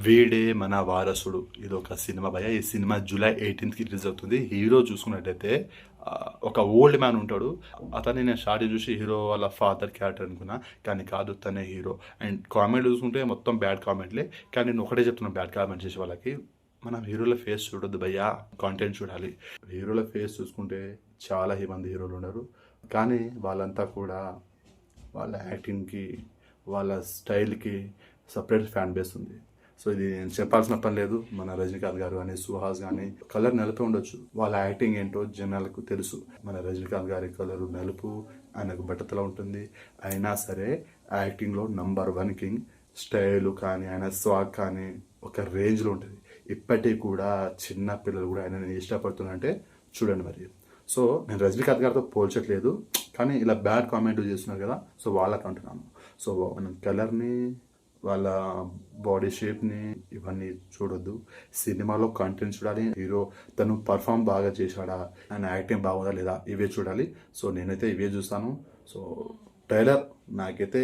వీడే మన వారసుడు ఇది ఒక సినిమా భయ. ఈ సినిమా జూలై 18కి రిలీజ్ అవుతుంది. హీరో చూసుకున్నట్టయితే ఒక ఓల్డ్ మ్యాన్ ఉంటాడు. అతన్ని నేను స్టార్టింగ్ చూసి హీరో వాళ్ళ ఫాదర్ క్యారెక్టర్ అనుకున్నా, కానీ కాదు తనే హీరో. అండ్ కామెంట్ చూసుకుంటే మొత్తం బ్యాడ్ కామెంట్లే. కానీ నేను ఒకటే చెప్తున్నాను బ్యాడ్ కామెంట్ చేసే వాళ్ళకి, మనం హీరోల ఫేస్ చూడొద్దు భయ్యా, కాంటెంట్ చూడాలి. హీరోల ఫేస్ చూసుకుంటే చాలా మంది హీరోలు ఉన్నారు, కానీ వాళ్ళంతా కూడా వాళ్ళ యాక్టింగ్కి వాళ్ళ స్టైల్కి సపరేట్ ఫ్యాన్ బేస్ ఉంది. సో ఇది నేను చెప్పాల్సిన పని లేదు. మన రజనీకాంత్ గారు కానీ సుహాస్ కానీ కలర్ నలుపు ఉండొచ్చు, వాళ్ళ యాక్టింగ్ ఏంటో జనాలకు తెలుసు. మన రజనీకాంత్ గారి కలరు నలుపు, ఆయనకు బట్టతల ఉంటుంది, అయినా సరే యాక్టింగ్లో #1 కింగ్. స్టైలు కానీ ఆయన స్వాగ్ కానీ ఒక రేంజ్లో ఉంటుంది. ఇప్పటికీ కూడా చిన్న పిల్లలు కూడా ఆయన ఇష్టపడుతున్నారంటే చూడండి మరి. సో నేను రజనీకాంత్ గారితో పోల్చట్లేదు, కానీ ఇలా బ్యాడ్ కామెంట్ చేస్తున్నారు కదా, సో వాళ్ళకి అంటున్నాను. సో మనం కలర్ని, వాళ్ళ బాడీ షేప్ని ఇవన్నీ చూడొద్దు. సినిమాలో కంటెంట్ చూడాలి. హీరో తను పర్ఫామ్ బాగా చేశాడా, ఆయన యాక్టింగ్ బాగుందా లేదా, ఇవే చూడాలి. సో నేనైతే ఇవే చూస్తాను. సో ట్రైలర్ నాకైతే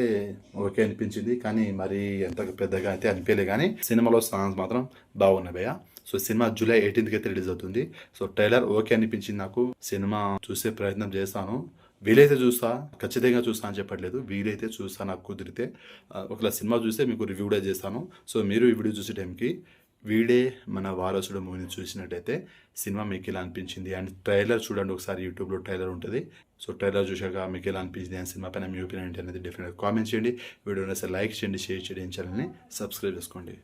ఓకే అనిపించింది, కానీ మరి ఎంత పెద్దగా అయితే అనిపించలే. కానీ సినిమాలో సాంగ్స్ మాత్రం బాగున్నాయి భయ్య. సో సినిమా జూలై 18కి అయితే రిలీజ్ అవుతుంది. సో ట్రైలర్ ఓకే అనిపించింది నాకు. సినిమా చూసే ప్రయత్నం చేస్తాను. వీలైతే చూస్తా, ఖచ్చితంగా చూస్తా అని చెప్పట్లేదు, వీలైతే చూస్తా నాకు కుదిరితే. ఒకవేళ సినిమా చూస్తే మీకు రివ్యూ కూడా చేస్తాను. సో మీరు ఈ వీడియో చూసే టైంకి వీడే మన వారసుడు మూవీని చూసినట్టయితే సినిమా మీకు ఎలా అనిపించింది అండ్ ట్రైలర్ చూడండి ఒకసారి, యూట్యూబ్లో ట్రైలర్ ఉంటుంది. సో ట్రైలర్ చూసాక మీకు ఎలా అనిపించింది అండ్ సినిమా పైన మీ ఒపీనియన్ అనేది డెఫినెట్గా కామెంట్ చేయండి. వీడియోని అసలు లైక్ చేయండి, షేర్ చేయండి, ఛానల్ని సబ్స్క్రైబ్ చేసుకోండి.